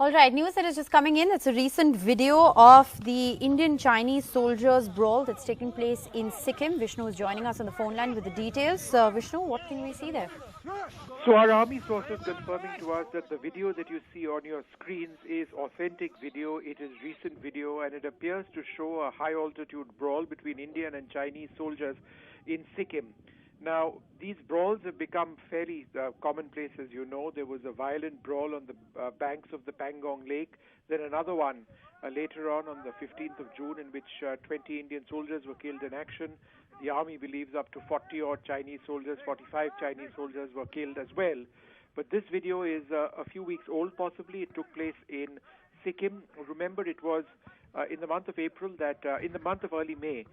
All right, news that is just coming in. It's a recent video of the Indian-Chinese soldiers brawl that's taking place in Sikkim. Vishnu is joining us on the phone line with the details. Vishnu, what can we see there? So our army sources confirming to us that the video that you see on your screens is authentic video. It is recent video, and it appears to show a high altitude brawl between Indian and Chinese soldiers in Sikkim. Now, these brawls have become fairly commonplace, as you know. There was a violent brawl on the banks of the Pangong Lake, then another one later on the 15th of June, in which 20 Indian soldiers were killed in action. The army believes up to 40 odd Chinese soldiers, 45 Chinese soldiers were killed as well. But this video is a few weeks old, possibly. It took place in Sikkim. Remember, it was in the month of April in the month of early May,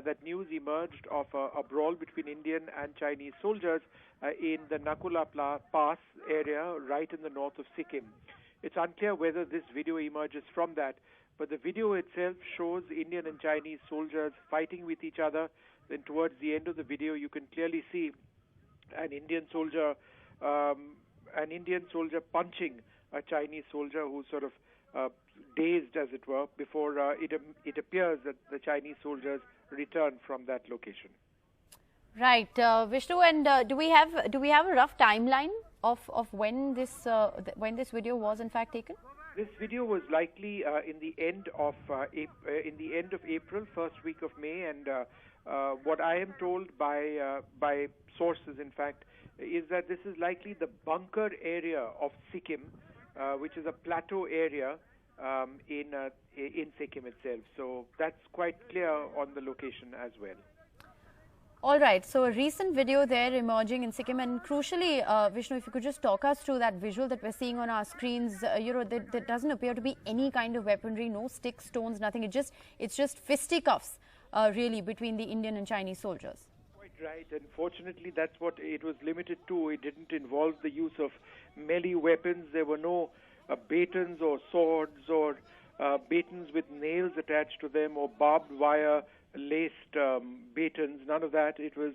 that news emerged of a brawl between Indian and Chinese soldiers in the Nakula Pass area, right in the north of Sikkim. It's unclear whether this video emerges from that, but the video itself shows Indian and Chinese soldiers fighting with each other. Then towards the end of the video, you can clearly see an Indian soldier punching a Chinese soldier who's sort of dazed, as it were, before it appears that the Chinese soldiers return from that location. Right, Vishnu, and do we have a rough timeline of when this video was in fact taken? This video was likely in the end of April, first week of May, and what I am told by sources, in fact, is that this is likely the bunker area of Sikkim, which is a plateau area in Sikkim itself. So that's quite clear on the location as well. All right, so a recent video there emerging in Sikkim, and crucially, Vishnu, if you could just talk us through that visual that we're seeing on our screens. There doesn't appear to be any kind of weaponry, no sticks, stones, nothing. It's just fisticuffs, really, between the Indian and Chinese soldiers. Quite right, and fortunately that's what it was limited to. It didn't involve the use of melee weapons. There were no batons or swords or batons with nails attached to them or barbed wire laced batons, none of that. It was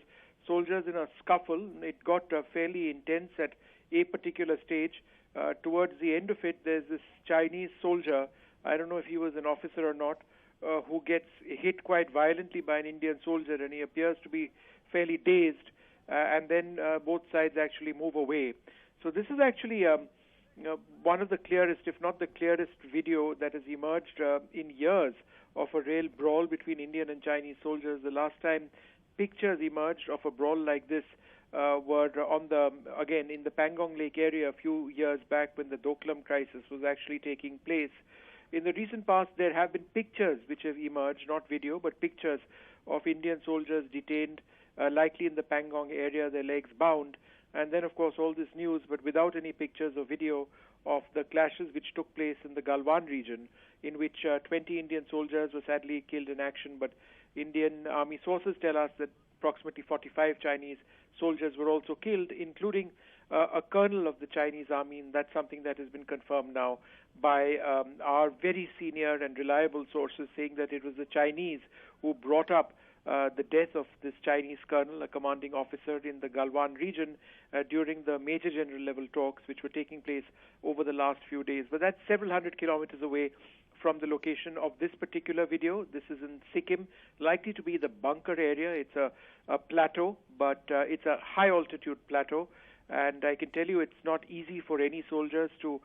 soldiers in a scuffle. It got fairly intense at a particular stage. Towards the end of it, there's this Chinese soldier, I don't know if he was an officer or not, who gets hit quite violently by an Indian soldier, and he appears to be fairly dazed, and then both sides actually move away. So this is actually one of the clearest, if not the clearest, video that has emerged in years of a real brawl between Indian and Chinese soldiers. The last time pictures emerged of a brawl like this were again in the Pangong Lake area a few years back, when the Doklam crisis was actually taking place. In the recent past, there have been pictures which have emerged, not video, but pictures of Indian soldiers detained, likely in the Pangong area, their legs bound. And then, of course, all this news, but without any pictures or video of the clashes which took place in the Galwan region, in which 20 Indian soldiers were sadly killed in action. But Indian army sources tell us that approximately 45 Chinese soldiers were also killed, including a colonel of the Chinese army. And that's something that has been confirmed now by our very senior and reliable sources, saying that it was the Chinese who brought up the death of this Chinese colonel, a commanding officer in the Galwan region, during the Major General level talks which were taking place over the last few days. But that's several hundred kilometers away from the location of this particular video. This is in Sikkim, likely to be the bunker area. It's a plateau, but it's a high altitude plateau, and I can tell you it's not easy for any soldiers to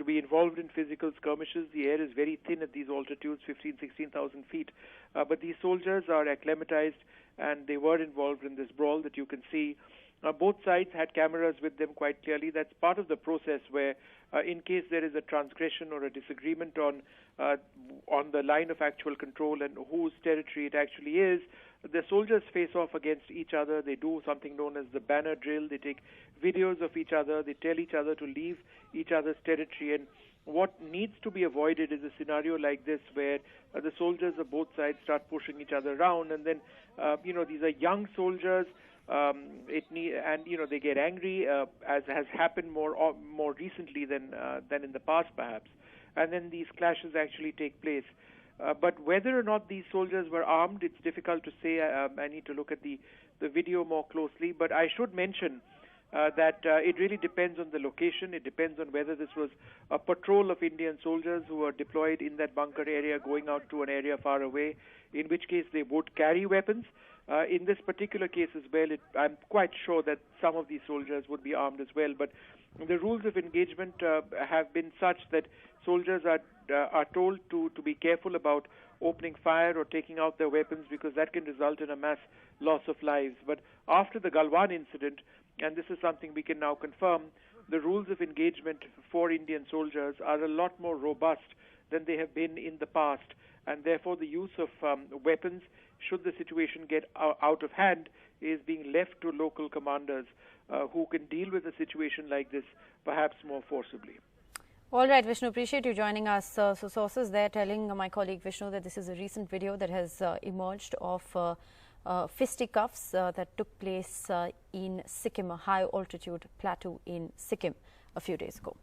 be involved in physical skirmishes. The air is very thin at these altitudes, 16,000 feet. But these soldiers are acclimatized, and they were involved in this brawl that you can see. Both sides had cameras with them quite clearly. That's part of the process where, in case there is a transgression or a disagreement on the line of actual control and whose territory it actually is, the soldiers face off against each other. They do something known as the banner drill. They take videos of each other. They tell each other to leave each other's territory. And what needs to be avoided is a scenario like this, where the soldiers of both sides start pushing each other around, and then these are young soldiers. They get angry, as has happened more recently than in the past, perhaps, and then these clashes actually take place. But whether or not these soldiers were armed, it's difficult to say. I need to look at the video more closely. But I should mention that it really depends on the location. It depends on whether this was a patrol of Indian soldiers who were deployed in that bunker area going out to an area far away, in which case they would carry weapons. In this particular case as well, I'm quite sure that some of these soldiers would be armed as well. But the rules of engagement have been such that soldiers are told to be careful about opening fire or taking out their weapons, because that can result in a mass loss of lives. But after the Galwan incident, and this is something we can now confirm, the rules of engagement for Indian soldiers are a lot more robust than they have been in the past, and therefore the use of weapons, should the situation get out of hand, is being left to local commanders who can deal with a situation like this perhaps more forcibly. All right, Vishnu, appreciate you joining us. So sources there telling my colleague Vishnu that this is a recent video that has emerged of fisticuffs that took place in Sikkim, a high altitude plateau in Sikkim a few days ago.